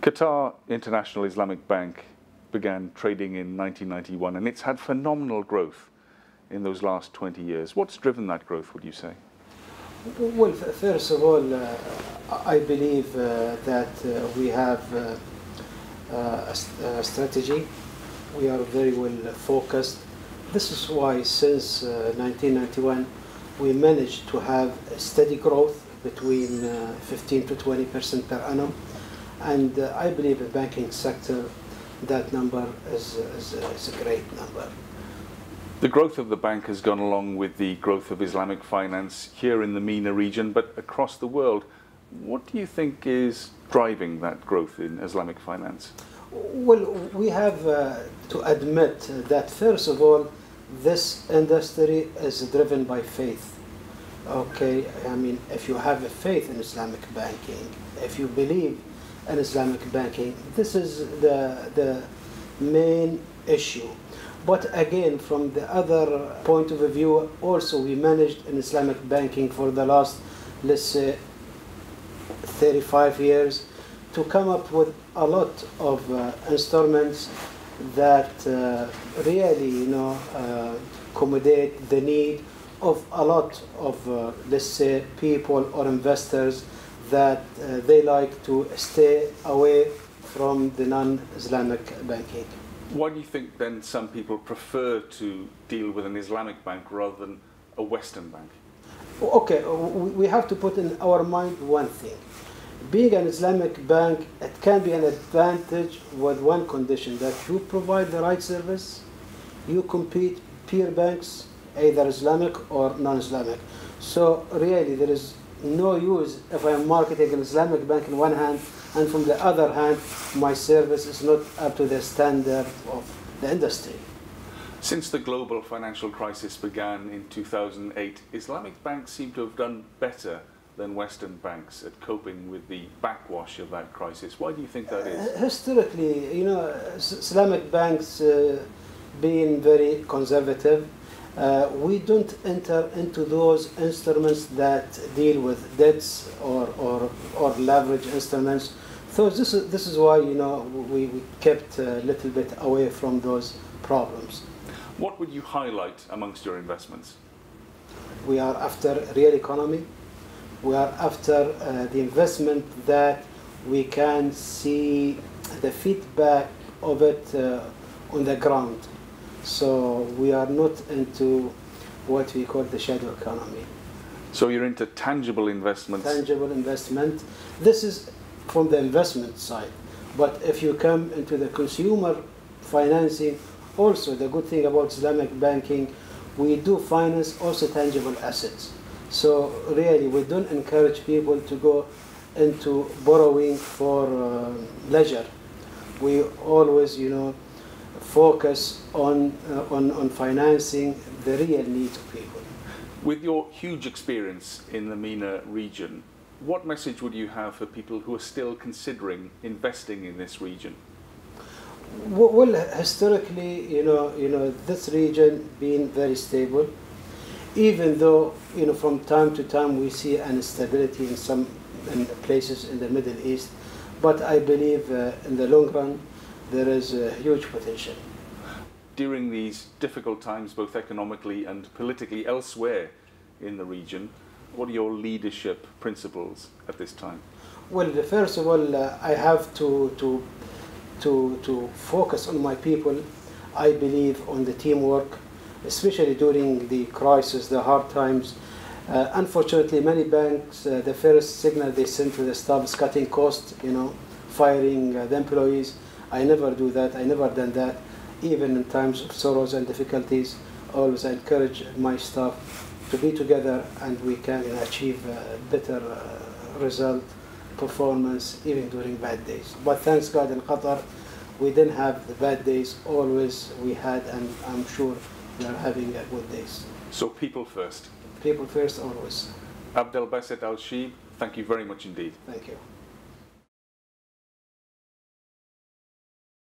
Qatar International Islamic Bank began trading in 1991 and it's had phenomenal growth in those last 20 years. What's driven that growth, would you say? Well, first of all, I believe that we have a strategy. We are very well focused. This is why since 1991 we managed to have steady growth between 15 to 20% per annum. And I believe in the banking sector that number is a great number. The growth of the bank has gone along with the growth of Islamic finance here in the MENA region, but across the world. What do you think is driving that growth in Islamic finance? Well, we have to admit that first of all, this industry is driven by faith. Okay, I mean, if you have a faith in Islamic banking, if you believe in Islamic banking, this is the main issue. But again, from the other point of view, also we managed in Islamic banking for the last, let's say, 35 years to come up with a lot of instruments that really, accommodate the need of a lot of, let's say, people or investors that they like to stay away from the non-Islamic banking. Why do you think then some people prefer to deal with an Islamic bank rather than a Western bank? Okay, we have to put in our mind one thing. Being an Islamic bank, it can be an advantage with one condition, that you provide the right service, you compete peer banks, either Islamic or non-Islamic. So really there is no use if I am marketing an Islamic bank in one hand and from the other hand my service is not up to the standard of the industry. Since the global financial crisis began in 2008, Islamic banks seem to have done better than Western banks at coping with the backwash of that crisis. Why do you think that is? Historically, Islamic banks being very conservative, we don't enter into those instruments that deal with debts or leverage instruments. So this is why we kept a little bit away from those problems. What would you highlight amongst your investments? We are after real economy. We are after the investment that we can see the feedback of it on the ground. So we are not into what we call the shadow economy. So you're into tangible investments? Tangible investment. This is from the investment side. But if you come into the consumer financing, also the good thing about Islamic banking, we do finance also tangible assets. So really we don't encourage people to go into borrowing for leisure. We always, focus on financing the real needs of people. With your huge experience in the MENA region, what message would you have for people who are still considering investing in this region? Well, historically, this region being very stable, even though, from time to time we see instability in some places in the Middle East, but I believe in the long run there is a huge potential. During these difficult times, both economically and politically elsewhere in the region, what are your leadership principles at this time? Well, first of all, I have to focus on my people. I believe on the teamwork, especially during the crisis, the hard times. Unfortunately, many banks, the first signal they send to the staff is cutting costs, firing the employees. I never do that. I never done that. Even in times of sorrows and difficulties, always I encourage my staff to be together and we can achieve a better result, performance, even during bad days. But thanks God in Qatar, we didn't have the bad days. Always we had, and I'm sure we are having good days. So people first? People first, always. Abdulbasit Al Shaibei, thank you very much indeed. Thank you.